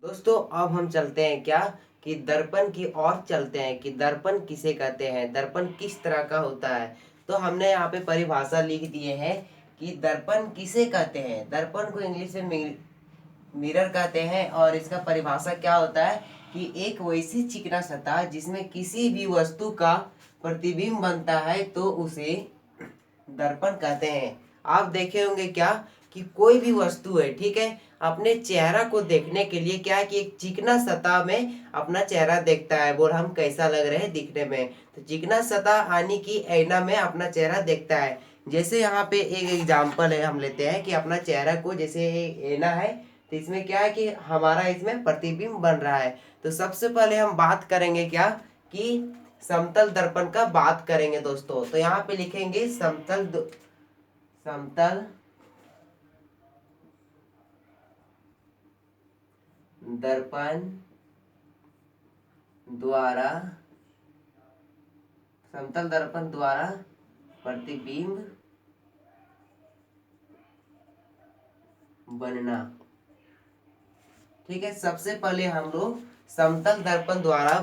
दोस्तों अब हम चलते हैं क्या कि दर्पण की ओर चलते हैं कि दर्पण किसे कहते हैं, दर्पण किस तरह का होता है। तो हमने यहाँ पे परिभाषा लिख दिए हैं कि दर्पण किसे कहते हैं। दर्पण को इंग्लिश में मिरर कहते हैं और इसका परिभाषा क्या होता है कि एक वैसी चिकना सतह जिसमें किसी भी वस्तु का प्रतिबिंब बनता है तो उसे दर्पण कहते हैं। आप देखे होंगे क्या कि कोई भी वस्तु है, ठीक है, अपने चेहरा को देखने के लिए क्या है कि एक चिकना सतह में अपना चेहरा देखता है, बोल हम कैसा लग रहे हैं दिखने में। तो चिकना सतह यानी कि ऐना में अपना चेहरा देखता है। जैसे यहाँ पे एक एग्जाम्पल है, हम लेते हैं कि अपना चेहरा को जैसे ऐना है तो इसमें क्या है कि हमारा इसमें प्रतिबिंब बन रहा है। तो सबसे पहले हम बात करेंगे क्या कि समतल दर्पण का बात करेंगे दोस्तों। तो यहाँ पे लिखेंगे समतल दर्पण द्वारा समतल दर्पण द्वारा प्रतिबिंब बनना। ठीक है, सबसे पहले हम लोग समतल दर्पण द्वारा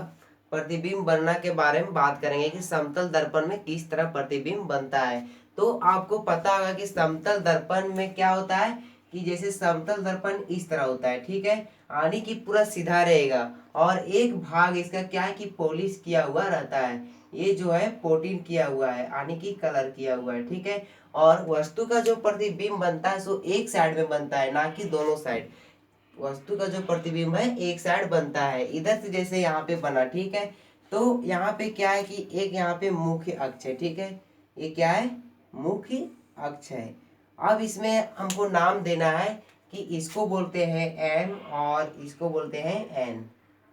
प्रतिबिंब बनना के बारे में बात करेंगे कि समतल दर्पण में किस तरह प्रतिबिंब बनता है। तो आपको पता होगा कि समतल दर्पण में क्या होता है कि जैसे समतल दर्पण इस तरह होता है, ठीक है, यानी कि पूरा सीधा रहेगा और एक भाग इसका क्या है कि पॉलिश किया हुआ रहता है। ये जो है पोटिन किया हुआ है यानी कि कलर किया हुआ है, ठीक है। और वस्तु का जो प्रतिबिंब बनता है सो एक साइड में बनता है, ना कि दोनों साइड। वस्तु का जो प्रतिबिंब है एक साइड बनता है, इधर से जैसे यहाँ पे बना, ठीक है। तो यहाँ पे क्या है कि एक यहाँ पे मुख्य अक्ष है, ठीक है, ये क्या है मुख्य अक्ष है। अब इसमें हमको नाम देना है कि इसको बोलते हैं एम और इसको बोलते हैं एन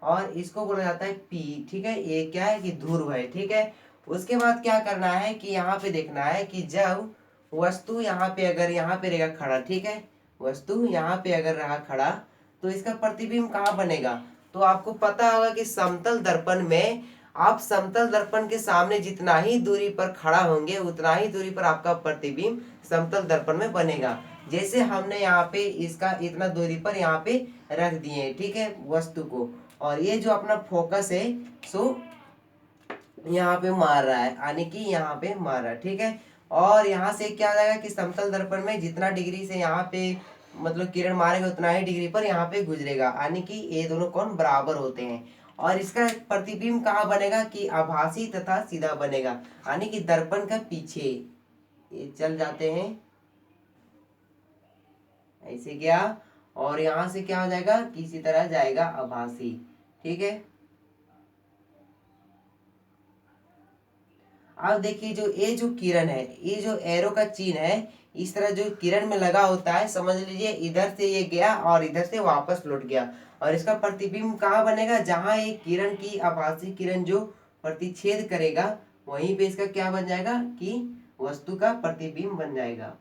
और इसको बोला जाता है पी, ठीक है। ये क्या है कि ध्रुव है, ठीक है। उसके बाद क्या करना है कि यहाँ पे देखना है कि जब वस्तु यहाँ पे अगर यहाँ पे रहेगा खड़ा, ठीक है, वस्तु यहाँ पे अगर रहा खड़ा तो इसका प्रतिबिंब कहाँ बनेगा। तो आपको पता होगा कि समतल दर्पण में आप समतल दर्पण के सामने जितना ही दूरी पर खड़ा होंगे उतना ही दूरी पर आपका प्रतिबिंब समतल दर्पण में बनेगा। जैसे हमने यहाँ पे इसका इतना दूरी पर यहाँ पे रख दिए, ठीक है, वस्तु को, और ये जो अपना फोकस है सो यहाँ पे मार रहा है यानी कि यहाँ पे मार रहा है, ठीक है। और यहाँ से क्या हो जाएगा कि समतल दर्पण में जितना डिग्री से यहाँ पे मतलब किरण मारेगा उतना ही डिग्री पर यहाँ पे गुजरेगा, यानी कि ये दोनों कोण बराबर होते हैं। और इसका प्रतिबिंब कहाँ बनेगा कि आभासी तथा सीधा बनेगा, यानी कि दर्पण का पीछे ये चल जाते हैं ऐसे क्या, और यहाँ से क्या हो जाएगा किसी तरह जाएगा आभासी, ठीक है। अब देखिए जो ये जो किरण है, ये जो एरो का चिन्ह है इस तरह जो किरण में लगा होता है, समझ लीजिए इधर से ये गया और इधर से वापस लौट गया। और इसका प्रतिबिंब कहाँ बनेगा, जहां ये किरण की आभासी किरण जो प्रतिच्छेद करेगा वहीं पे इसका क्या बन जाएगा कि वस्तु का प्रतिबिंब बन जाएगा।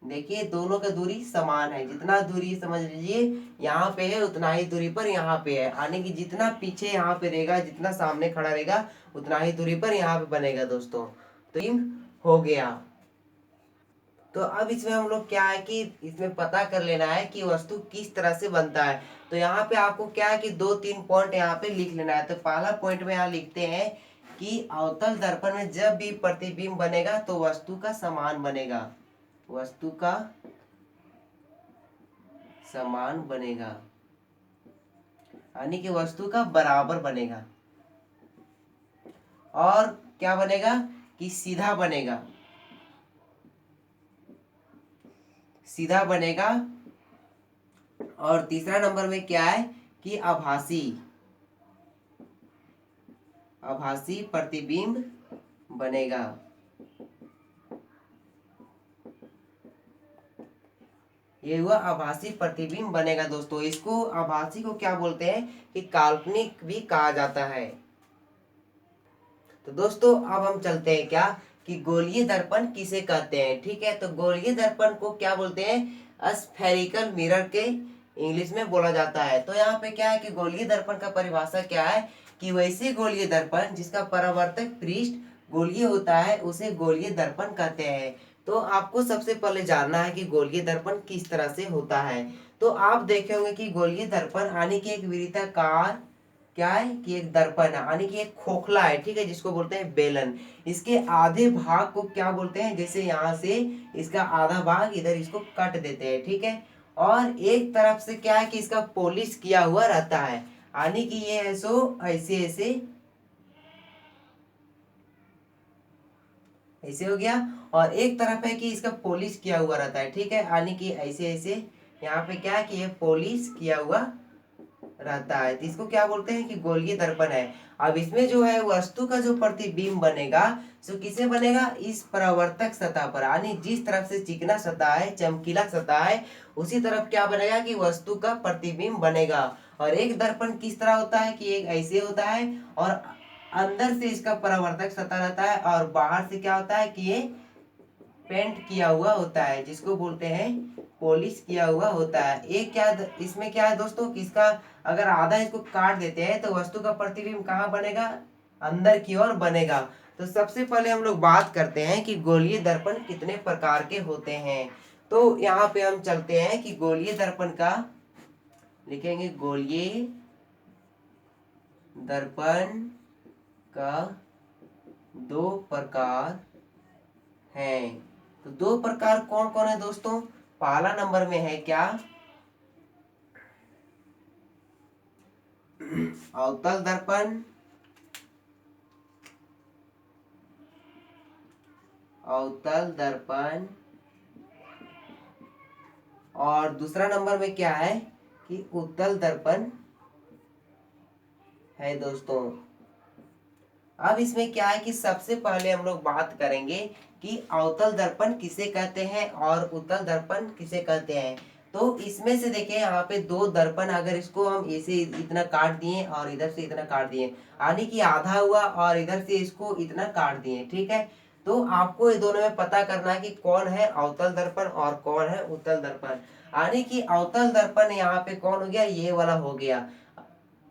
देखिए दोनों का दूरी समान है, जितना दूरी समझ लीजिए यहाँ पे है उतना ही दूरी पर यहाँ पे है, यानी कि जितना पीछे यहाँ पे रहेगा जितना सामने खड़ा रहेगा उतना ही दूरी पर यहाँ पे बनेगा दोस्तों। तो हो गया। तो अब इसमें हम लोग क्या है कि इसमें पता कर लेना है कि वस्तु किस तरह से बनता है। तो यहाँ पे आपको क्या है कि 2-3 पॉइंट यहाँ पे लिख लेना है। तो पहला पॉइंट में यहाँ लिखते हैं कि अवतल दर्पण में जब भी प्रतिबिंब बनेगा तो वस्तु का समान बनेगा, वस्तु का समान बनेगा यानी कि वस्तु का बराबर बनेगा। और क्या बनेगा कि सीधा बनेगा, सीधा बनेगा। और तीसरा नंबर में क्या है कि आभासी, आभासी प्रतिबिंब बनेगा। ये हुआ आभासी प्रतिबिंब बनेगा दोस्तों। इसको आभासी को क्या बोलते हैं कि काल्पनिक भी कहा जाता है। तो दोस्तों अब हम चलते हैं क्या कि गोलीय दर्पण किसे कहते हैं, ठीक है। तो गोलीय दर्पण को क्या बोलते हैं, स्फेरिकल मिरर के इंग्लिश में बोला जाता है। तो यहाँ पे क्या है कि गोलीय दर्पण का परिभाषा क्या है कि वैसे गोलीय दर्पण जिसका परावर्तक पृष्ठ गोलीय होता है उसे गोलीय दर्पण कहते हैं। तो आपको सबसे पहले जानना है कि गोलीय दर्पण किस तरह से होता है। तो आप देखे होंगे कि गोलीय दर्पण यानी कि एक वृत्ताकार क्या है कि एक दर्पण है, यानी कि एक खोखला है, ठीक है, जिसको बोलते हैं बेलन। इसके आधे भाग को क्या बोलते हैं, जैसे यहाँ से इसका आधा भाग इधर इसको काट देते हैं, ठीक है। और एक तरफ से क्या है कि इसका पॉलिश किया हुआ रहता है, यानी कि ये ऐसे ऐसे ऐसे हो गया। और एक तरफ है कि इसका पॉलिश किया हुआ रहता है, ठीक है, यानी कि ऐसे ऐसे यहाँ पे क्या है कि ये पॉलिश किया हुआ रहता है, तो इसको क्या बोलते हैं कि गोलीय दर्पण है। अब इसमें जो है वस्तु का जो प्रतिबिंब बनेगा सो किसे बनेगा, इस परावर्तक सतह पर, यानी जिस तरफ से चिकना सतह है, चमकीला सतह है, उसी तरफ क्या बनेगा कि वस्तु का प्रतिबिंब बनेगा। और एक दर्पण किस तरह होता है कि एक ऐसे होता है, और अंदर से इसका परावर्तक सतह रहता है, और बाहर से क्या होता है कि ये पेंट किया हुआ होता है, जिसको बोलते हैं पॉलिश किया हुआ होता है। एक क्या इसमें क्या है दोस्तों कि इसका अगर आधा इसको काट देते हैं तो वस्तु का प्रतिबिंब कहाँ बनेगा, अंदर की ओर बनेगा। तो सबसे पहले हम लोग बात करते हैं कि गोलीय दर्पण कितने प्रकार के होते हैं। तो यहाँ पे हम चलते हैं कि गोलीय दर्पण का लिखेंगे, गोलीय दर्पण का दो प्रकार हैं। तो दो प्रकार कौन कौन है दोस्तों, पहला नंबर में है क्या, अवतल दर्पण, अवतल दर्पण। और दूसरा नंबर में क्या है कि उत्तल दर्पण है दोस्तों। अब इसमें क्या है कि सबसे पहले हम लोग बात करेंगे कि अवतल दर्पण किसे कहते हैं और उत्तल दर्पण किसे कहते हैं। तो इसमें से देखिए यहाँ पे दो दर्पण, अगर इसको हम ऐसे इतना काट दिए और इधर से इतना काट दिए, यानी कि आधा हुआ, और इधर से इसको इतना काट दिए, ठीक है। तो आपको ये दोनों में पता करना है कि कौन है अवतल दर्पण और कौन है उत्तल दर्पण। यानी कि अवतल दर्पण यहाँ पे कौन हो गया, ये वाला हो गया।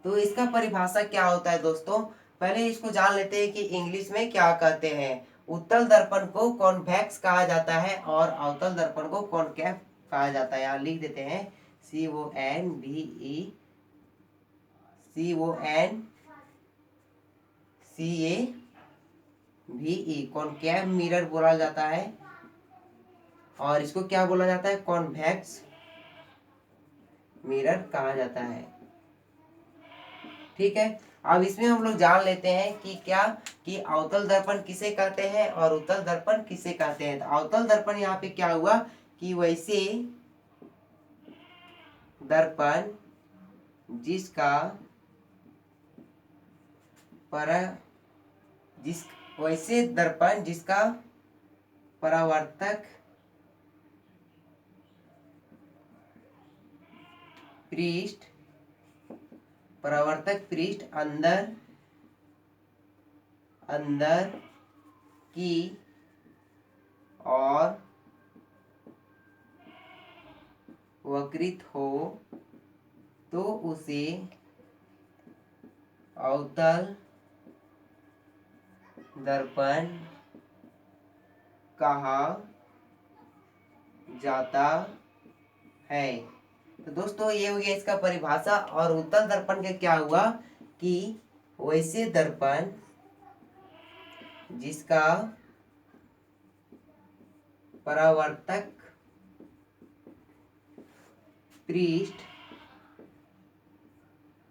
तो इसका परिभाषा क्या होता है दोस्तों, पहले इसको जान लेते हैं कि इंग्लिश में क्या कहते हैं। उत्तल दर्पण को कॉन्वेक्स कहा जाता है और अवतल दर्पण को कॉनकेव कहा जाता है। यहाँ लिख देते हैं CONVECAVE, कॉनकेव मिरर बोला जाता है, और इसको क्या बोला जाता है, कॉन्वेक्स मिरर कहा जाता है, ठीक है। अब इसमें हम लोग जान लेते हैं कि क्या कि अवतल दर्पण किसे कहते हैं और उत्तल दर्पण किसे कहते हैं। तो अवतल दर्पण यहाँ पे क्या हुआ कि वैसे दर्पण जिसका पर जिस वैसे दर्पण जिसका परावर्तक पृष्ठ अंदर की और वक्रित हो तो उसे अवतल दर्पण कहा जाता है। तो दोस्तों ये हो गया इसका परिभाषा। और उत्तल दर्पण का क्या हुआ कि वैसे दर्पण जिसका परावर्तक पृष्ठ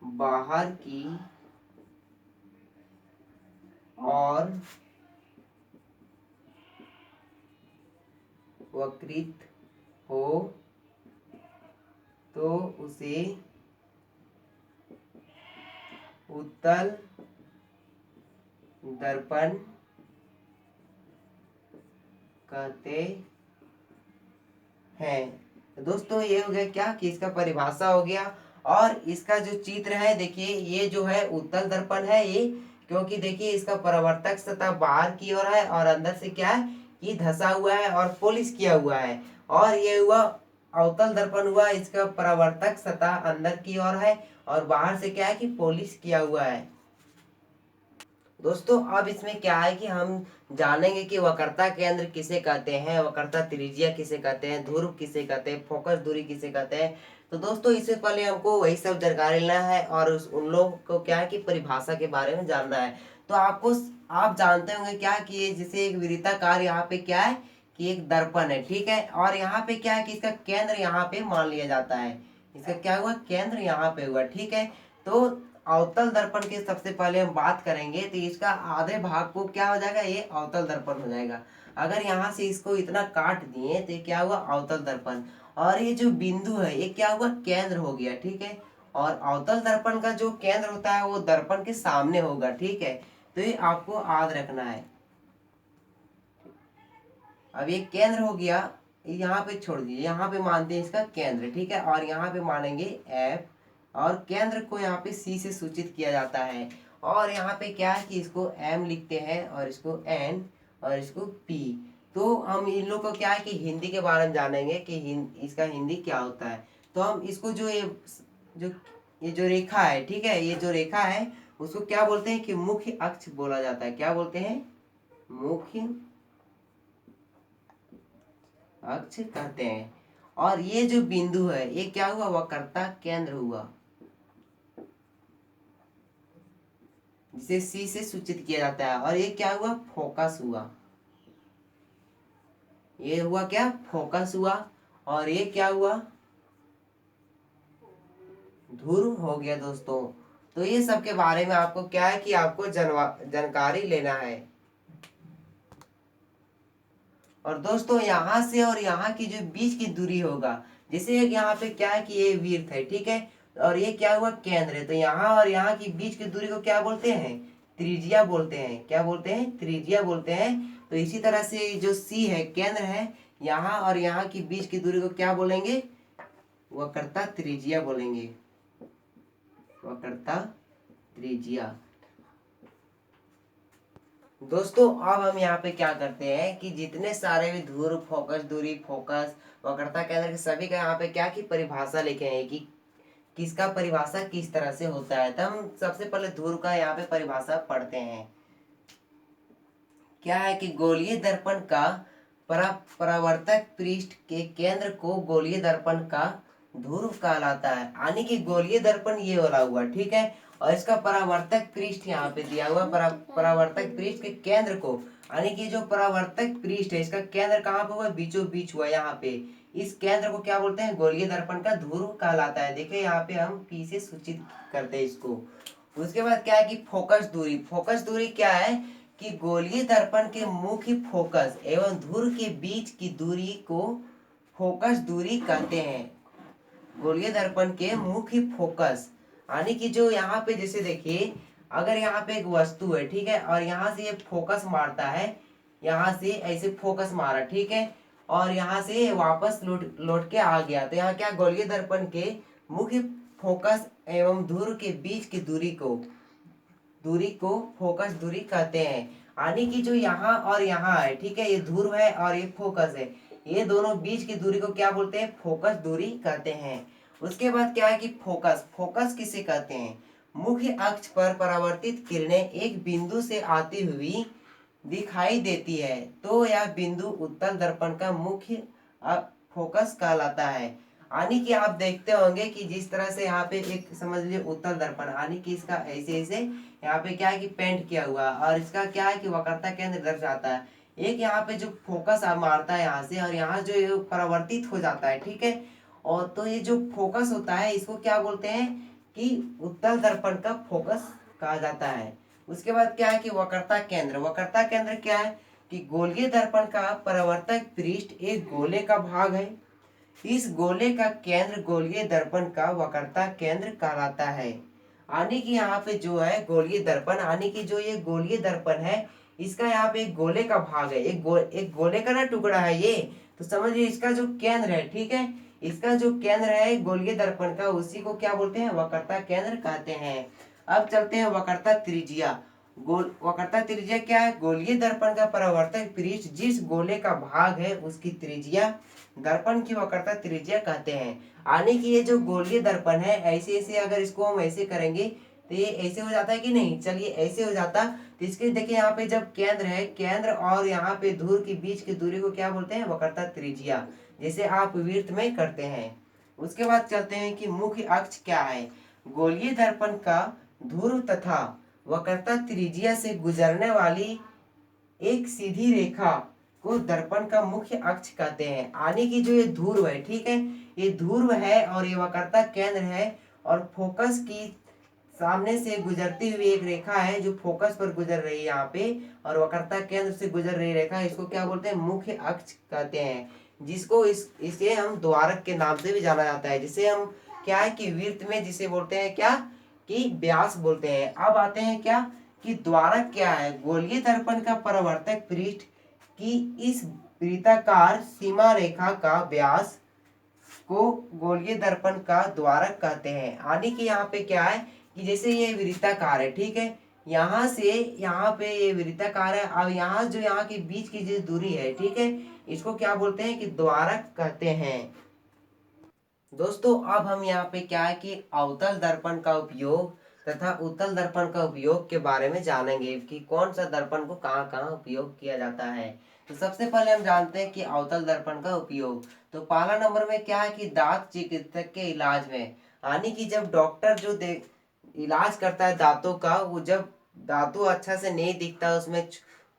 बाहर की और वक्रित हो तो उसे उत्तल दर्पण कहते हैं। तो दोस्तों ये हो गया क्या कि इसका परिभाषा हो गया। और इसका जो चित्र है देखिए, ये जो है उत्तल दर्पण है ये, क्योंकि देखिए इसका परावर्तक सतह बाहर की ओर है और अंदर से क्या है कि धसा हुआ है और पॉलिश किया हुआ है। और ये हुआ अवतल दर्पण हुआ, इसका परावर्तक सतह अंदर की ओर है और बाहर से क्या है कि पॉलिश किया हुआ है। दोस्तों अब इसमें क्या है कि हम जानेंगे कि वक्रता केंद्र किसे कहते हैं, वक्रता त्रिज्या किसे कहते हैं, ध्रुव किसे कहते हैं, फोकस दूरी किसे कहते हैं। तो दोस्तों इससे पहले हमको वही सब जानकारी लेना है और उन लोगों को क्या है कि परिभाषा के बारे में जानना है। तो आप जानते होंगे क्या कि ये जैसे एक वृत्ताकार यहाँ पे क्या है कि एक दर्पण है, ठीक है। और यहाँ पे क्या है कि इसका केंद्र यहाँ पे मान लिया जाता है, इसका क्या हुआ केंद्र यहाँ पे हुआ, ठीक है। तो अवतल दर्पण की सबसे पहले हम बात करेंगे तो इसका आधे भाग को क्या हो जाएगा, ये अवतल दर्पण हो जाएगा। अगर यहाँ से इसको इतना काट दिए तो ये क्या हुआ अवतल दर्पण। और ये जो बिंदु है ये क्या हुआ केंद्र हो गया, ठीक है। और अवतल दर्पण का जो केंद्र होता है वो दर्पण के सामने होगा, ठीक है। तो ये आपको याद रखना है। अब ये केंद्र हो गया, यहाँ पे छोड़ दीजिए, यहाँ पे मानते हैं इसका केंद्र, ठीक है। और यहाँ पे मानेंगे एफ, और केंद्र को यहाँ पे सी से सूचित किया जाता है। और यहाँ पे क्या है कि इसको एम लिखते हैं और इसको एन और इसको पी। तो हम इन लोग को क्या है कि हिंदी के बारे में जानेंगे कि इसका हिंदी क्या होता है। तो हम इसको जो ये जो रेखा है, ठीक है, ये जो रेखा है उसको क्या बोलते हैं कि मुख्य अक्ष बोला जाता है। क्या बोलते हैं, मुख्य अक्ष कहते हैं। और ये जो बिंदु है ये क्या हुआ वक्रता केंद्र हुआ, जिसे सी से सूचित किया जाता है। और ये क्या हुआ फोकस हुआ, ये हुआ क्या फोकस हुआ। और ये क्या हुआ ध्रुव हो गया दोस्तों। तो ये सब के बारे में आपको क्या है कि आपको जानकारी लेना है। और दोस्तों यहाँ से और यहाँ की जो बीच की दूरी होगा, जैसे एक यहाँ पे क्या है कि ये वृत्त है, ठीक है। और ये क्या हुआ केंद्र है, तो यहाँ और यहाँ की बीच की दूरी को क्या बोलते हैं त्रिज्या बोलते हैं। क्या बोलते हैं त्रिज्या बोलते हैं। तो इसी तरह से जो सी है केंद्र है, यहाँ और यहाँ की बीच की दूरी को क्या बोलेंगे वक्रता त्रिज्या बोलेंगे, वक्रता त्रिज्या। दोस्तों अब हम यहाँ पे क्या करते हैं कि जितने सारे भी ध्रुव फोकस दूरी फोकस वक्रता केंद्र के सभी का यहाँ पे क्या की परिभाषा लिखे हैं कि किसका परिभाषा किस तरह से होता है। तो हम सबसे पहले ध्रुव का यहाँ पे परिभाषा पढ़ते हैं। क्या है कि गोलीय दर्पण का परावर्तक पृष्ठ के केंद्र को गोलीय दर्पण का ध्रुव कहलाता है। यानी कि गोलीय दर्पण ये वाला हुआ, ठीक है। और इसका परावर्तक पृष्ठ यहाँ पे दिया हुआ, परावर्तक पृष्ठ के केंद्र को, यानी कि जो परावर्तक पृष्ठ है इसका केंद्र कहाँ पे हुआ बीचों बीच हुआ यहाँ पे। इस केंद्र को क्या बोलते हैं गोलीय दर्पण का ध्रुव कहलाता है। देखिए यहाँ पे हम पी से सूचित करते हैं इसको। उसके बाद क्या है कि फोकस दूरी क्या है कि गोलीय दर्पण के मुख्य फोकस एवं ध्रुव के बीच की दूरी को फोकस दूरी कहते हैं। गोलीय दर्पण के मुख्य फोकस यानी कि जो यहाँ पे जैसे देखिए अगर यहाँ पे एक वस्तु है, ठीक है, और यहाँ से ये फोकस मारता है, यहाँ से ऐसे फोकस मारा, ठीक है, और यहाँ से वापस लौट के आ गया, तो यहाँ क्या गोलीय दर्पण के मुख्य फोकस एवं ध्रुव के बीच की दूरी को फोकस दूरी कहते हैं। यानी कि जो यहाँ और यहाँ है, ठीक है, ये ध्रुव है और ये फोकस है, ये दोनों बीच की दूरी को क्या बोलते हैं फोकस दूरी कहते हैं। उसके बाद क्या है कि फोकस किसे कहते हैं मुख्य अक्ष पर परावर्तित किरणें एक बिंदु से आती हुई दिखाई देती है तो यह बिंदु उत्तल दर्पण का मुख्य फोकस कहलाता है। यानी कि आप देखते होंगे कि जिस तरह से यहाँ पे एक समझ लीजिए उत्तल दर्पण, यानी कि इसका ऐसे ऐसे यहाँ पे क्या है कि पेंट किया हुआ और इसका क्या है कि वक्रता केंद्र दर्शाता है। एक यहाँ पे जो फोकस मारता है यहाँ से और यहाँ जो परावर्तित हो जाता है, ठीक है। और तो ये जो फोकस होता है इसको क्या बोलते हैं कि उत्तल दर्पण का फोकस कहा जाता है। उसके बाद क्या है कि वक्रता केंद्र क्या है कि गोलीय दर्पण का परावर्तक पृष्ठ एक गोले का भाग है। इस गोले का केंद्र गोलीय दर्पण का वक्रता केंद्र कहलाता है। यानी कि यहाँ पे जो है गोलीय दर्पण, यानी कि जो ये गोलीय दर्पण है इसका यहाँ पे एक गोले का भाग है, एक गोले का ना टुकड़ा है ये। तो समझिए इसका जो केंद्र है, ठीक है, इसका जो केंद्र है गोलीय दर्पण का उसी को क्या बोलते हैं वक्रता केंद्र कहते हैं। अब चलते हैं वक्रता त्रिज्या। वक्रता त्रिज्या क्या है गोलीय दर्पण का परावर्तक पृष्ठ जिस गोले का भाग है उसकी त्रिज्या दर्पण की वक्रता त्रिज्या कहते हैं। यानी कि ये जो गोलीय दर्पण है ऐसे ऐसे अगर इसको हम ऐसे करेंगे तो ये ऐसे हो जाता है कि नहीं, चलिए ऐसे हो जाता। तो इसके देखिए यहाँ पे जब केंद्र है, केंद्र और यहाँ पे ध्रुव के बीच की दूरी को क्या बोलते हैं वक्रता त्रिज्या, जैसे आप वृत्त में करते हैं। उसके बाद चलते हैं कि मुख्य अक्ष क्या है। गोलीय दर्पण का ध्रुव तथा वक्रता त्रिज्या से गुजरने वाली एक सीधी रेखा को दर्पण का मुख्य अक्ष कहते हैं। यानी कि जो ये ध्रुव है, ठीक है, ये ध्रुव है और ये वक्रता केंद्र है और फोकस की सामने से गुजरती हुई एक रेखा है जो फोकस पर गुजर रही है यहाँ पे, और वक्रता केंद्र से गुजर रही रेखा, इसको क्या बोलते हैं, मुख्य अक्ष कहते हैं। जिसको इसे हम द्वारक के नाम से भी जाना जाता है, जिसे हम क्या है कि वृत्त में जिसे बोलते हैं क्या कि व्यास बोलते हैं। अब आते हैं क्या कि द्वारक क्या है। गोलीय दर्पण का परावर्तक पृष्ठ की इस वृत्ताकार सीमा रेखा का व्यास को गोलीय दर्पण का द्वारक कहते हैं। यानी कि यहाँ पे क्या है कि जैसे ये वृत्ताकार है, ठीक है, यहाँ से यहाँ पे ये वृत्ताकार है। अब यहाँ जो यहाँ के बीच की जो दूरी है, ठीक है, इसको क्या बोलते हैं कि द्वारक कहते हैं। दोस्तों अब हम यहाँ पे क्या है कि अवतल दर्पण का उपयोग तथा उत्तल दर्पण का उपयोग के बारे में जानेंगे कि कौन सा दर्पण को कहाँ कहाँ उपयोग किया जाता है। तो सबसे पहले हम जानते हैं कि अवतल दर्पण का उपयोग। तो पहला नंबर में क्या है कि दांत चिकित्सक के इलाज में, यानी कि जब डॉक्टर जो इलाज करता है दांतों का, वो जब दांतों अच्छा से नहीं दिखता, उसमें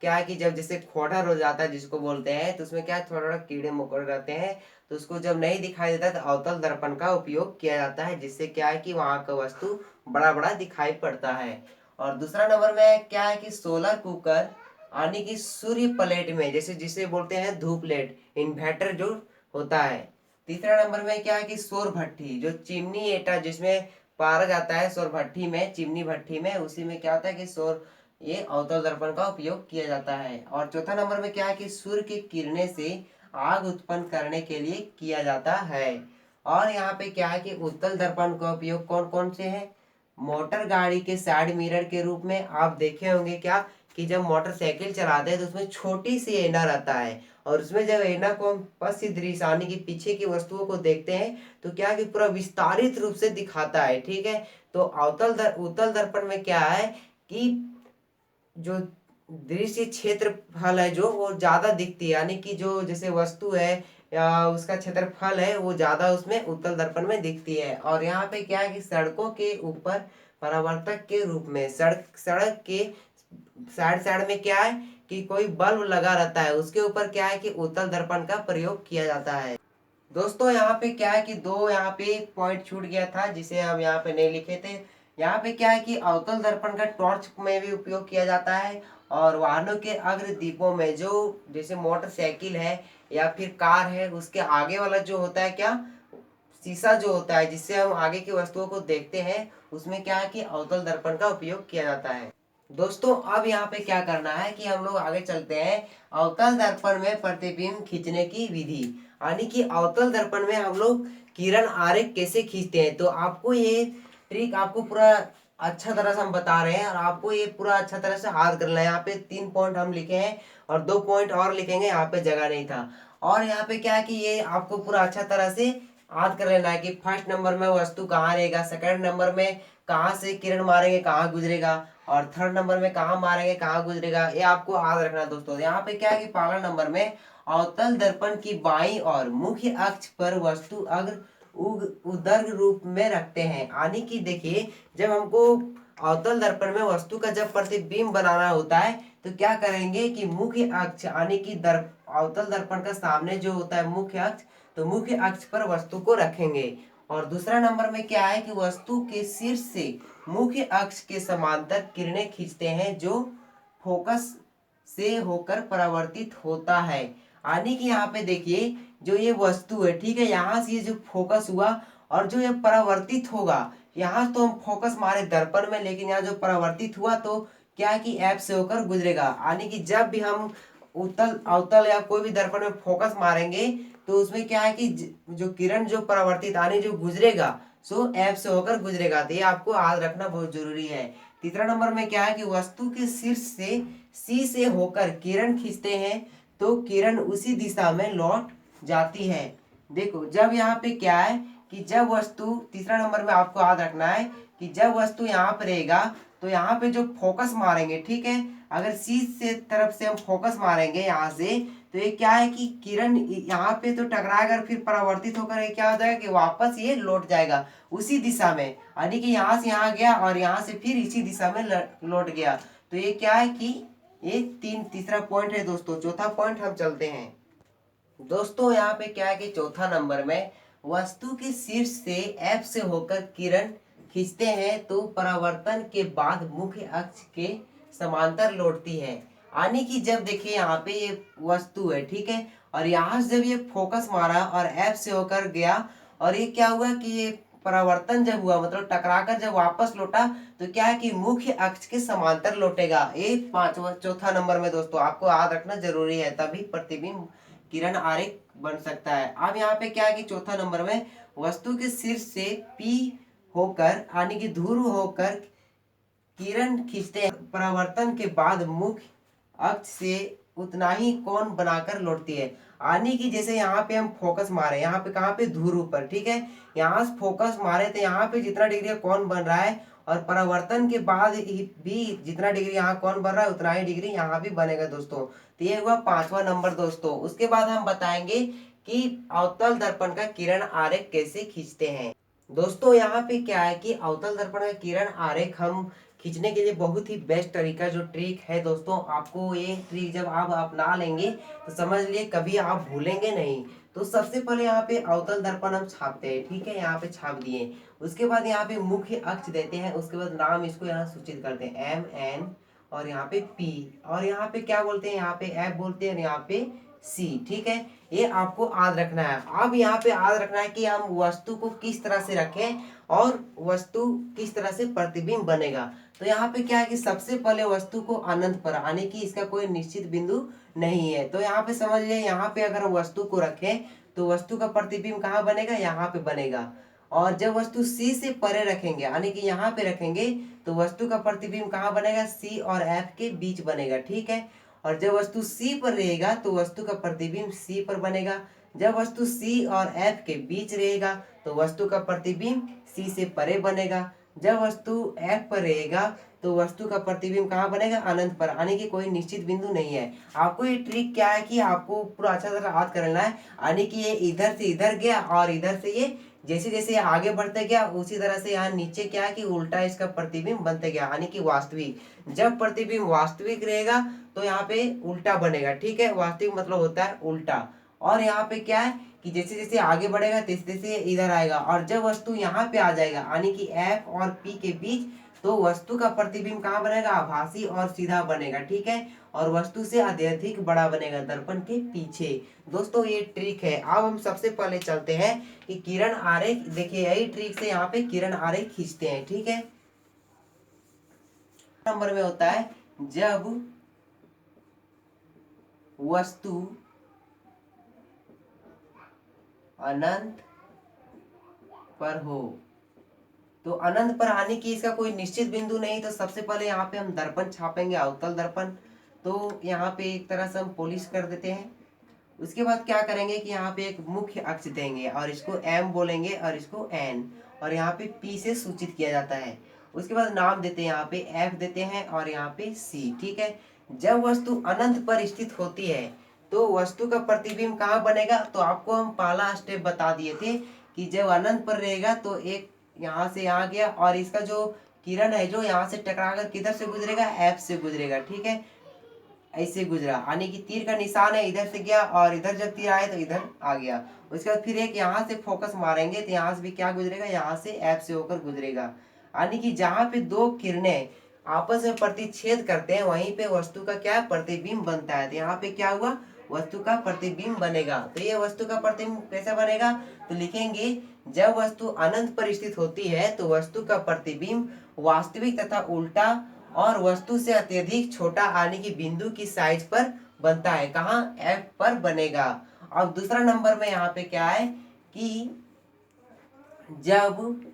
क्या है कि जब जैसे खोडर हो जाता है जिसको बोलते हैं, तो उसमें क्या थोड़ा थोड़ा कीड़े मकोड़े रहते हैं, तो उसको जब नहीं दिखाई देता तो अवतल दर्पण का उपयोग किया जाता है, जिससे क्या है कि वहां का वस्तु बड़ा बड़ा दिखाई पड़ता है। और दूसरा नंबर में क्या है कि सोलर कुकर, यानी कि सूर्य प्लेट में, जैसे जिसे बोलते हैं धूप प्लेट, इन्वर्टर जो होता है। तीसरा नंबर में क्या है कि सौर भट्ठी, जो चिमनी एटा जिसमें पारा जाता है सौर भट्ठी में, चिमनी भट्ठी में, उसी में क्या होता है कि सौर ये अवतल दर्पण का उपयोग किया जाता है। और चौथा नंबर में क्या है कि सूर्य की किरणें से आग उत्पन्न करने के लिए किया जाता है। और यहाँ पे क्या है कि उत्तल दर्पण का उपयोग कौन कौन से है। मोटर गाड़ी के साइड मिरर के रूप में आप देखे होंगे क्या कि जब मोटरसाइकिल चलाते हैं तो उसमें छोटी सी ऐना रहता है, और उसमें जब ऐना को हम पश्चिम दृश्य यानी कि पीछे की वस्तुओं को देखते हैं तो क्या है कि पूरा विस्तारित रूप से दिखाता है, ठीक है। तो उत्तल दर्पण में क्या है कि जो दृश्य क्षेत्रफल है जो वो ज्यादा दिखती है, यानी कि जो जैसे वस्तु है या उसका क्षेत्रफल है वो ज्यादा उसमें उत्तल दर्पण में दिखती है। और यहाँ पे क्या है कि सड़कों के ऊपर परावर्तक के रूप में, सड़क के साइड साइड में क्या है कि कोई बल्ब लगा रहता है, उसके ऊपर क्या है कि उत्तल दर्पण का प्रयोग किया जाता है। दोस्तों यहाँ पे क्या है कि दो यहाँ पे एक पॉइंट छूट गया था जिसे हम यहाँ पे नहीं लिखे थे। यहाँ पे क्या है कि अवतल दर्पण का टॉर्च में भी उपयोग किया जाता है, और वाहनों के अग्र दीपों में, जो जैसे मोटरसाइकिल है या फिर कार है, उसके आगे वाला जो होता है क्या शीशा जो होता है जिससे हम आगे की वस्तुओं को देखते हैं, उसमें क्या है कि अवतल दर्पण का उपयोग किया जाता है। दोस्तों अब यहाँ पे क्या करना है कि हम लोग आगे चलते हैं अवतल दर्पण में प्रतिबिंब खींचने की विधि। यानी कि अवतल दर्पण में हम लोग किरण आरेख कैसे खींचते हैं। तो आपको ये ट्रिक आपको पूरा अच्छा तरह से हम बता रहे हैं, और आपको ये पूरा अच्छा तरह से याद करना है। यहाँ पे 3 पॉइंट हम लिखे हैं और 2 पॉइंट और लिखेंगे, यहाँ पे जगह नहीं था। और यहाँ पे क्या है कि ये आपको पूरा अच्छा तरह से याद कर लेना है कि फर्स्ट नंबर में वस्तु कहाँ रहेगा, सेकंड नंबर में कहाँ से किरण मारेंगे कहाँ गुजरेगा, और थर्ड नंबर में कहाँ मारेंगे कहाँ गुजरेगा, ये आपको याद रखना है दोस्तों। यहाँ पे क्या है कि पहला नंबर में अवतल दर्पण की बाईं और मुख्य अक्ष पर वस्तु अग्र उदर्ग रूप में रखते हैं। यानी कि देखिए जब हमको अवतल दर्पण में वस्तु का जब प्रतिबिंब बनाना होता है तो क्या करेंगे कि मुख्य अक्ष यानी कि अवतल दर्पण का सामने जो होता है मुख्य अक्ष, तो मुख्य अक्ष पर वस्तु को रखेंगे। और दूसरा नंबर में क्या है कि वस्तु के शीर्ष से मुख्य अक्ष के समांतर किरणें खींचते हैं जो फोकस से होकर परावर्तित होता है। यानी कि यहाँ पे देखिए जो ये वस्तु है, ठीक है, यहाँ से ये जो फोकस हुआ और जो ये परावर्तित होगा, यहाँ तो हम फोकस मारे दर्पण में, लेकिन यहाँ जो परावर्तित हुआ तो क्या है कि ऐप से होकर गुजरेगा। यानी कि जब भी हम उत्तल अवतल या कोई भी दर्पण में फोकस मारेंगे तो उसमें क्या है कि जो किरण जो परावर्तित यानी जो गुजरेगा सो ऐप से होकर गुजरेगा। तो ये आपको याद रखना बहुत जरूरी है। तीसरा नंबर में क्या है कि वस्तु के शीर्ष से सी से होकर किरण खींचते हैं तो किरण उसी दिशा में लौट जाती है। देखो जब यहाँ पे क्या है कि जब वस्तु, तीसरा नंबर में आपको याद रखना है कि जब वस्तु यहाँ पे रहेगा तो यहाँ पे जो फोकस मारेंगे, ठीक है, अगर सी से तरफ से हम फोकस मारेंगे यहाँ से तो ये क्या है कि किरण यहाँ पे तो टकराएगा, फिर परावर्तित होकर ये क्या हो जाएगा कि वापस ये लौट जाएगा उसी दिशा में, यानी कि यहाँ से यहाँ गया और यहाँ से फिर इसी दिशा में लौट गया। तो ये क्या है कि ये तीसरा पॉइंट है दोस्तों। चौथा पॉइंट हम चलते हैं दोस्तों। यहाँ पे क्या है कि चौथा नंबर में वस्तु के शीर्ष से एफ से होकर किरण खींचते हैं तो परावर्तन के बाद मुख्य अक्ष के समांतर लौटती है। यानी कि जब देखिए यहाँ पे ये वस्तु है, ठीक है, और यहाँ से जब ये फोकस मारा और एफ से होकर गया और ये क्या हुआ कि ये परावर्तन जब हुआ मतलब टकराकर जब वापस लौटा तो क्या है कि मुख्य अक्ष के समांतर लौटेगा। ये पांचवा चौथा नंबर में दोस्तों आपको याद रखना जरूरी है, तभी प्रतिबिंब किरण आरेख बन सकता है। अब यहाँ पे क्या है कि चौथा नंबर में वस्तु के शीर्ष से पी होकर यानी कि ध्रुव होकर किरण खींचते हैं, परावर्तन के बाद मुख्य अक्ष से उतना ही कोण बनाकर लौटती है। यानी कि जैसे यहाँ पे हम फोकस मारे, यहाँ पे कहाँ पे ध्रुव पर, ठीक है, यहाँ से फोकस मारे तो यहाँ पे जितना डिग्री कोण बन रहा है और परावर्तन के बाद भी जितना डिग्री यहाँ कोण बन रहा है उतना ही डिग्री यहाँ भी बनेगा दोस्तों। तो ये हुआ पांचवा नंबर दोस्तों। उसके बाद हम बताएंगे कि अवतल दर्पण का किरण आरेख कैसे खींचते हैं। दोस्तों यहाँ पे क्या है कि अवतल दर्पण का किरण आरेख हम खींचने के लिए बहुत ही बेस्ट तरीका जो ट्रिक है दोस्तों, आपको ये ट्रिक जब आप अपना लेंगे तो समझ लिए कभी आप भूलेंगे नहीं। तो सबसे पहले यहाँ पे अवतल दर्पण हम छापते हैं, ठीक है, यहाँ पे छाप दिए। उसके बाद यहाँ पे मुख्य अक्ष देते हैं, उसके बाद नाम इसको यहाँ सूचित करते हैं MN और यहाँ पे P और यहाँ पे क्या बोलते हैं, यहाँ पे F बोलते हैं, यहाँ पे C, ठीक है। ये आपको याद रखना है। अब यहाँ पे याद रखना है कि हम वस्तु को किस तरह से रखें और वस्तु किस तरह से प्रतिबिंब बनेगा। तो यहाँ पे क्या है कि सबसे पहले वस्तु को अनंत पर, यानी कि इसका कोई निश्चित बिंदु नहीं है। तो यहाँ पे समझ लिया, यहाँ पे अगर हम वस्तु को रखें तो वस्तु का प्रतिबिंब कहाँ बनेगा, यहाँ पे बनेगा। और जब वस्तु C से परे रखेंगे यानी कि यहाँ पे रखेंगे तो वस्तु का प्रतिबिंब कहाँ बनेगा, C और F के बीच बनेगा, ठीक है। और जब वस्तु C पर रहेगा तो वस्तु का प्रतिबिंब C पर बनेगा। जब वस्तु C और F के बीच रहेगा तो वस्तु का प्रतिबिंब C से परे बनेगा। जब वस्तु F पर रहेगा तो वस्तु का प्रतिबिंब कहाँ बनेगा, अनंत पर, यानी कि कोई निश्चित बिंदु नहीं है। आपको ये ट्रिक क्या है कि आपको पूरा अच्छा तरह याद कर लेना है, यानी कि ये इधर से इधर गया और इधर से ये जैसे जैसे आगे बढ़ते गया उसी तरह से यहाँ नीचे क्या है कि उल्टा इसका प्रतिबिंब बनते गया, यानी कि वास्तविक। जब प्रतिबिंब वास्तविक रहेगा तो यहाँ पे उल्टा बनेगा, ठीक है, वास्तविक मतलब होता है उल्टा। और यहाँ पे क्या है कि जैसे जैसे आगे बढ़ेगा तैसे तैसे इधर आएगा और जब वस्तु यहाँ पे आ जाएगा यानी कि F और P के बीच तो वस्तु का प्रतिबिंब कहाँ बनेगा, आभासी और सीधा बनेगा, ठीक है, और वस्तु से अत्यधिक बड़ा बनेगा दर्पण के पीछे। दोस्तों ये ट्रिक है। अब हम सबसे पहले चलते हैं कि किरण आरेख, देखिए यही ट्रिक से यहाँ पे किरण आरेख खींचते हैं, ठीक है। नंबर में होता है जब वस्तु अनंत पर हो। तो अनंत पर आने की इसका कोई निश्चित बिंदु नहीं, तो सबसे पहले यहाँ पे हम दर्पण छापेंगे, अवतल दर्पण। तो यहाँ पे एक तरह से हम पॉलिश कर देते हैं। उसके बाद क्या करेंगे कि यहाँ पे एक मुख्य अक्ष देंगे और इसको M बोलेंगे और इसको N और यहाँ पे P से सूचित किया जाता है। उसके बाद नाम देते हैं, यहाँ पे F देते हैं और यहाँ पे C, ठीक है। जब वस्तु अनंत पर स्थित होती है तो वस्तु का प्रतिबिंब कहाँ बनेगा, तो आपको हम पहला स्टेप बता दिए थे कि जब अनंत पर रहेगा तो एक यहाँ से यहाँ गया और इसका जो किरण है जो यहाँ से टकराकर किधर से गुजरेगा, F से गुजरेगा, ठीक है, ऐसे गुजरा, यानी कि तीर का निशान है, इधर से गया और इधर जब तीर आए तो इधर आ गया। उसके बाद फिर एक यहाँ से फोकस मारेंगे तो यहाँ से भी क्या गुजरेगा, यहाँ से F से होकर गुजरेगा, यानी कि जहाँ पे दो किरणें आपस में प्रतिच्छेद करते हैं वहीं पे वस्तु का क्या प्रतिबिंब बनता है। तो यहाँ पे क्या हुआ, वस्तु का प्रतिबिंब बनेगा। तो ये वस्तु का प्रतिबिंब कैसा बनेगा, तो लिखेंगे जब वस्तु अनंत पर स्थित होती है तो वस्तु का प्रतिबिंब वास्तविक तथा उल्टा और वस्तु से अत्यधिक छोटा यानी कि बिंदु की साइज पर बनता है, कहाँ, F पर बनेगा। अब दूसरा नंबर में यहाँ पे क्या है कि जब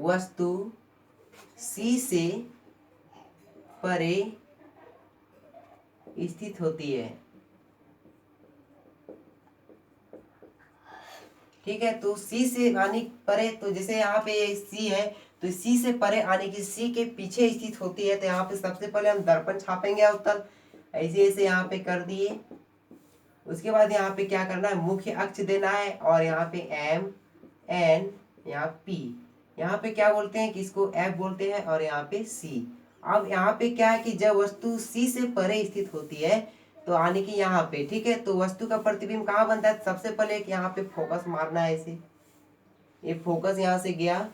वस्तु C से परे स्थित होती है, ठीक है, तो C से यानी परे, तो जैसे यहाँ पे C है तो C से परे यानी कि C के पीछे स्थित होती है। तो यहाँ पे सबसे पहले हम दर्पण छापेंगे अवतल, ऐसे ऐसे यहाँ पे कर दिए। उसके बाद यहाँ पे क्या करना है, मुख्य अक्ष देना है और यहाँ पे एम एन, यहाँ पी, यहाँ पे क्या बोलते हैं कि इसको एफ बोलते हैं और यहाँ पे सी। अब यहाँ पे क्या है कि जब वस्तु सी से परे स्थित होती है तो आने की यहाँ पे, ठीक है, तो वस्तु का प्रतिबिंब कहाँ बनता है, सबसे पहले एक यहाँ पे फोकस मारना है ऐसे, ये फोकस यहाँ से गया।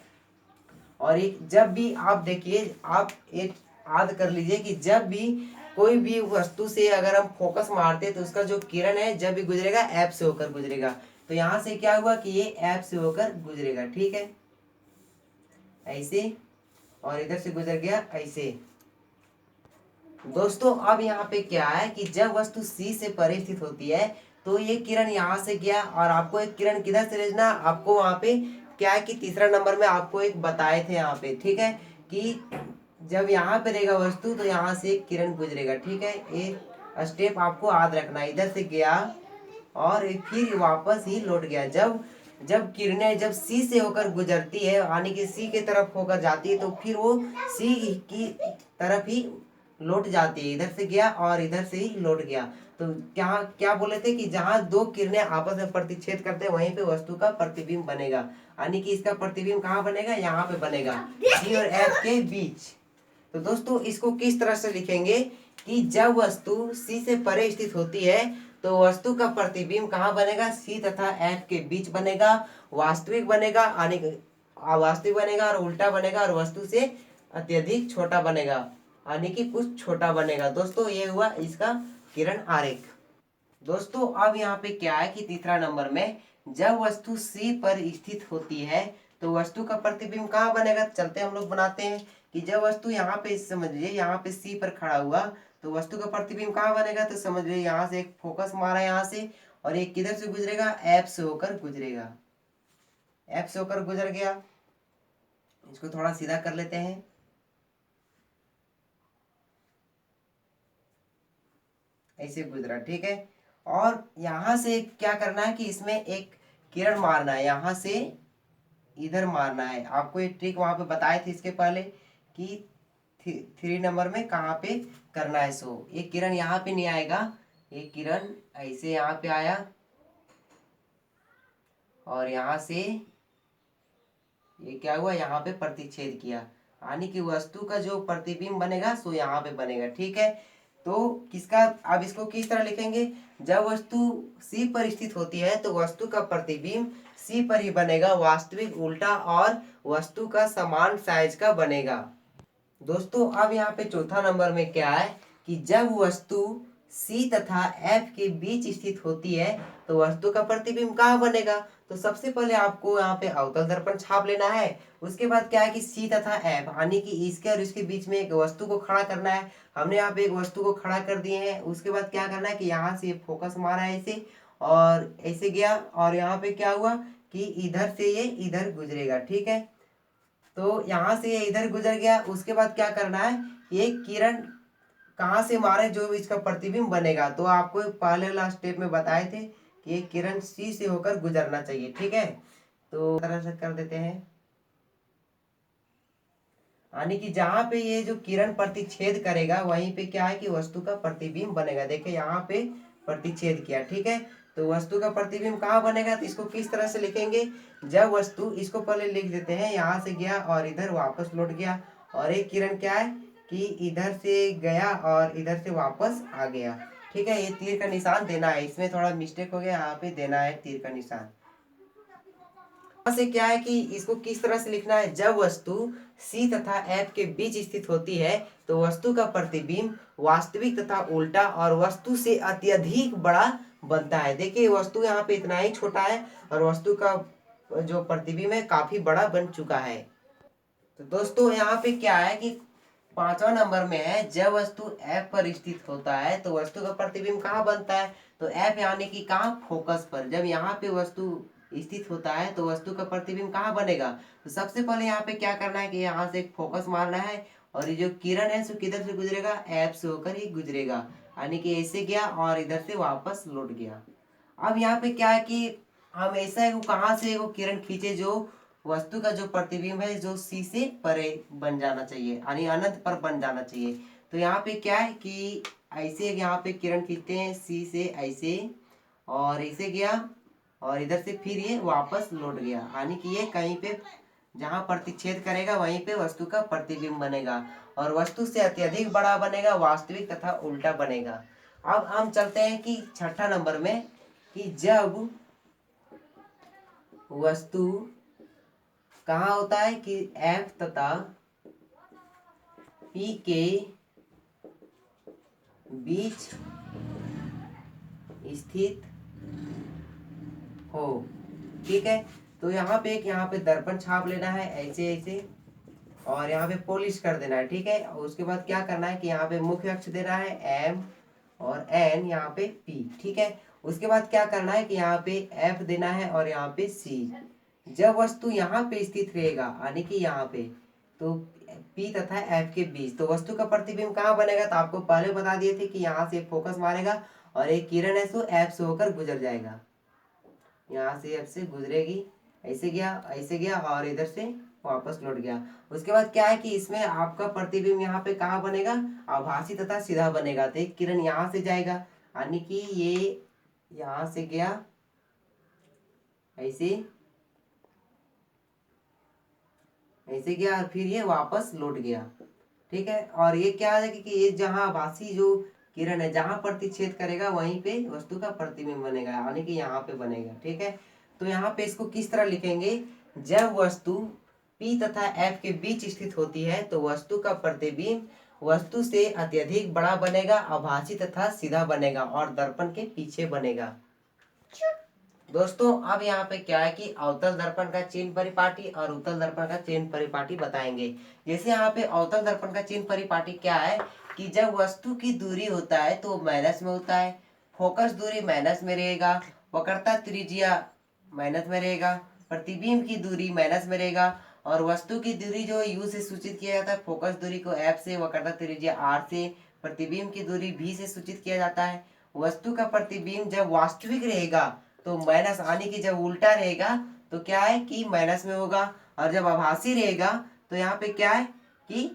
और एक जब भी आप देखिए, आप एक याद कर लीजिए कि जब भी कोई भी वस्तु से अगर हम फोकस मारते हैं तो उसका जो किरण है जब भी गुजरेगा एफ से होकर गुजरेगा। तो यहाँ से क्या हुआ कि ये एफ से होकर गुजरेगा, ठीक है, ऐसे, और इधर से गुजर गया ऐसे। दोस्तों अब यहाँ पे क्या है कि जब वस्तु सी से परे स्थित होती है तो ये किरण यहाँ से गया, और आपको एक किरण किधर से भेजना, आपको वहां पे क्या है कि तीसरा नंबर में आपको एक बताए थे यहाँ पे, ठीक है, कि जब यहाँ पे रहेगा वस्तु तो यहाँ से एक किरण गुजरेगा, ठीक है, ये स्टेप आपको याद रखना है। इधर से गया और फिर वापस ही लौट गया। जब जब किरणें जब सी से होकर गुजरती है यानी कि सी की तरफ होकर जाती है तो फिर वो सी की तरफ ही लौट जाती है। इधर से गया और इधर से ही लौट गया। तो क्या क्या बोले थे कि जहां दो किरणें आपस में प्रतिच्छेद करते हैं वहीं पे वस्तु का प्रतिबिंब बनेगा, यानी कि इसका प्रतिबिंब कहाँ बनेगा, यहाँ पे बनेगा, सी और एफ के बीच। तो दोस्तों इसको किस तरह से लिखेंगे कि जब वस्तु सी से परे स्थित होती है तो वस्तु का प्रतिबिंब कहाँ बनेगा, सी तथा एफ के बीच बनेगा, वास्तविक बनेगा, वास्तविक बनेगा और उल्टा बनेगा, और वस्तु से अत्यधिक छोटा बनेगा, यानी कि कुछ छोटा बनेगा। दोस्तों ये हुआ इसका किरण आरेख। दोस्तों अब यहाँ पे क्या है कि तीसरा नंबर में जब वस्तु सी पर स्थित होती है तो वस्तु का प्रतिबिंब कहाँ बनेगा, चलते हम लोग बनाते हैं कि जब वस्तु यहाँ पे, समझिए यहाँ पे सी पर खड़ा हुआ तो वस्तु का प्रतिबिंब कहाँ बनेगा, तो समझ लीजिए यहाँ से एक फोकस मारा यहाँ से, और एक किधर से गुजरेगा, एफ से होकर गुजरेगा, एफ से होकर गुजर गया। इसको थोड़ा सीधा कर लेते हैं, ऐसे गुजरा, ठीक है। और यहां से क्या करना है कि इसमें एक किरण मारना है, यहां से इधर मारना है। आपको एक ट्रिक वहां पे बताए थे इसके पहले कि 3 नंबर में कहाँ पे करना है। सो एक किरण यहाँ पे नहीं आएगा, एक किरण ऐसे यहाँ पे आया और यहाँ से ये क्या हुआ, यहाँ पे प्रतिच्छेद किया, यानी कि वस्तु का जो प्रतिबिंब बनेगा सो यहाँ पे बनेगा, ठीक है। तो किसका, अब इसको किस तरह लिखेंगे, जब वस्तु सी पर स्थित होती है तो वस्तु का प्रतिबिंब सी पर ही बनेगा, वास्तविक उल्टा और वस्तु का समान साइज का बनेगा। दोस्तों अब यहाँ पे चौथा नंबर में क्या है कि जब वस्तु सी तथा एफ के बीच स्थित होती है तो वस्तु का प्रतिबिंब कहाँ बनेगा, तो सबसे पहले आपको यहाँ पे अवतल दर्पण छाप लेना है। उसके बाद क्या है कि सी तथा एफ यानी कि इसके और इसके बीच में एक वस्तु को खड़ा करना है। हमने यहाँ पे एक वस्तु को खड़ा कर दिए हैं। उसके बाद क्या करना है कि यहाँ से फोकस मारा है ऐसे और ऐसे गया, और यहाँ पे क्या हुआ कि इधर से ये इधर गुजरेगा, ठीक है। तो यहाँ से ये इधर गुजर गया। उसके बाद क्या करना है, ये किरण कहाँ से मारे जो इसका प्रतिबिंब बनेगा, तो आपको पहले वाला स्टेप में बताए थे कि ये किरण सी से होकर गुजरना चाहिए, ठीक है। तो तरह से कर देते हैं, यानी कि जहां पे ये जो किरण प्रतिच्छेद करेगा वहीं पे क्या है कि वस्तु का प्रतिबिंब बनेगा। देखिए यहाँ पे प्रतिच्छेद किया, ठीक है, तो वस्तु का प्रतिबिंब कहाँ बनेगा, तो इसको किस तरह से लिखेंगे, जब वस्तु, इसको पहले लिख देते हैं, यहाँ से गया और इधर वापस लौट गया, और एक किरण क्या है कि इधर से गया और इधर से वापस आ गया, ठीक है। ये तीर का निशान देना है, इसमें थोड़ा मिस्टेक हो गया, यहाँ पे देना है तीर का निशान। से क्या है कि इसको किस तरह से लिखना है, जब वस्तु सी तथा एफ के बीच स्थित होती है तो वस्तु का प्रतिबिंब वास्तविक तथा उल्टा और वस्तु से अत्यधिक बड़ा बनता है। देखिए वस्तु यहाँ पे इतना ही छोटा है और वस्तु का जो प्रतिबिंब है काफी बड़ा बन चुका है। तो दोस्तों यहाँ पे क्या है कि 5वां नंबर में है, जब वस्तु एफ पर स्थित होता है तो वस्तु का प्रतिबिंब कहाँ बनता है, तो एफ यानी कि कहाँ, फोकस पर। जब यहाँ पे वस्तु स्थित होता है तो वस्तु का प्रतिबिंब कहाँ बनेगा, तो सबसे पहले यहाँ पे क्या करना है कि यहाँ से एक फोकस मारना है, और ये जो किरण है सो किधर से गुजरेगा, एफ से होकर ही गुजरेगा, यानी कि ऐसे गया और इधर से वापस लौट गया। अब यहाँ पे क्या है कि हम ऐसा है कहाँ से वो किरण खींचे जो वस्तु का जो प्रतिबिंब है जो सी से परे बन जाना चाहिए, यानी अनंत पर बन जाना चाहिए। तो यहाँ पे क्या है कि ऐसे यहाँ पे किरण खींचते हैं सी से ऐसे, और ऐसे गया और इधर से फिर ये वापस लौट गया, यानी कि ये कहीं पे जहाँ प्रतिच्छेद करेगा वहीं पे वस्तु का प्रतिबिंब बनेगा और वस्तु से अत्यधिक बड़ा बनेगा, वास्तविक तथा उल्टा बनेगा। अब हम चलते हैं कि छठा नंबर में, कि जब वस्तु कहाँ होता है कि F तथा P के बीच स्थित हो। ठीक है, तो यहाँ पे दर्पण छाप लेना है ऐसे ऐसे, और यहाँ पे पॉलिश कर देना है। ठीक है, और उसके बाद क्या करना है कि यहाँ पे मुख्य अक्ष देना है M और N, यहाँ पे P। ठीक है, उसके बाद क्या करना है कि यहाँ पे F देना है और यहाँ पे C। जब वस्तु यहाँ पे स्थित रहेगा, यानी कि यहाँ पे, तो P तथा F के बीच, तो वस्तु का प्रतिबिंब कहाँ बनेगा, तो आपको पहले बता दिए थे कि यहाँ से फोकस मारेगा और एक किरण है सो F से होकर गुजर जाएगा, यहाँ से F से गुजरेगी, ऐसे गया और इधर से वापस लौट गया। उसके बाद क्या है कि इसमें आपका प्रतिबिंब यहाँ पे कहाँ बनेगा, आभासी तथा सीधा बनेगा। तो एक किरण यहाँ से जाएगा, यानी कि ये यहाँ से गया ऐसे गया और फिर ये वापस लौट गया। ठीक है, और ये क्या है कि ये जहाँ आभासी जो किरण है जहाँ प्रतिच्छेद करेगा वहीं पे वस्तु का प्रतिबिंब बनेगा, यानी कि यहाँ पे बनेगा। ठीक है, तो यहाँ पे इसको किस तरह लिखेंगे, जब वस्तु P तथा F के बीच स्थित होती है तो वस्तु का प्रतिबिंब वस्तु से अत्यधिक बड़ा बनेगा, आभासी तथा सीधा बनेगा और दर्पण के पीछे बनेगा। दोस्तों अब यहाँ पे क्या है कि अवतल दर्पण का चिन्ह परिपाटी और उत्तल दर्पण का चिन्ह परिपाटी बताएंगे। जैसे यहाँ पे अवतल दर्पण का चिन्ह परिपाटी क्या है कि जब वस्तु की दूरी होता है तो माइनस में होता है, फोकस दूरी माइनस में रहेगा, वक्रता त्रिज्या माइनस में रहेगा, प्रतिबिंब की दूरी माइनस में रहेगा और वस्तु की दूरी जो U से सूचित किया जाता है, फोकस दूरी को F से, वक्रता त्रिज्या R से, प्रतिबिंब की दूरी V से सूचित किया जाता है। वस्तु का प्रतिबिंब जब वास्तविक रहेगा तो माइनस, आने की जब उल्टा रहेगा तो क्या है कि माइनस में होगा, और जब आभासी रहेगा तो यहाँ पे क्या है कि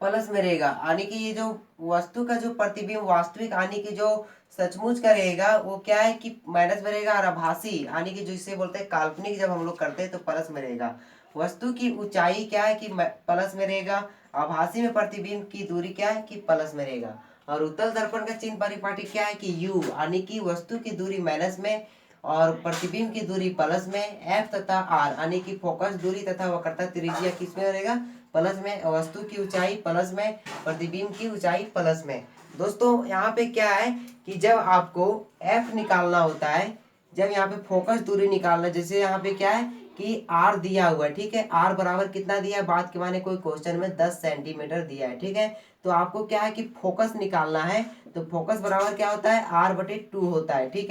प्लस में रहेगा, यानी कि ये जो वस्तु का जो प्रतिबिंब वास्तविक आने की जो सचमुच का रहेगा वो क्या है कि माइनस में रहेगा, और आभासी यानी कि जो इसे बोलते हैं काल्पनिक जब हम लोग करते हैं तो प्लस में रहेगा। वस्तु की ऊंचाई क्या है कि प्लस में रहेगा, आभासी में प्रतिबिंब की दूरी क्या है कि प्लस में रहेगा। और उत्तल दर्पण का चिन्ह परिपाटी क्या है कि U, यानी कि वस्तु की दूरी माइनस में और प्रतिबिंब की दूरी प्लस में, F तथा R यानी कि फोकस दूरी तथा वक्रता त्रिज्या किस में रहेगा, प्लस में, वस्तु की ऊंचाई प्लस में, प्रतिबिंब की ऊंचाई प्लस में। दोस्तों यहाँ पे क्या है कि जब आपको F निकालना होता है, जब यहाँ पे फोकस दूरी निकालना, जैसे यहाँ पे क्या है कि R दिया हुआ है। ठीक है, R बराबर कितना दिया है, बात के माने कोई क्वेश्चन में 10 सेंटीमीटर दिया है। ठीक है, तो आपको क्या है कि फोकस निकालना है, तो फोकस बराबर क्या होता है, R/2 होता है। ठीक है।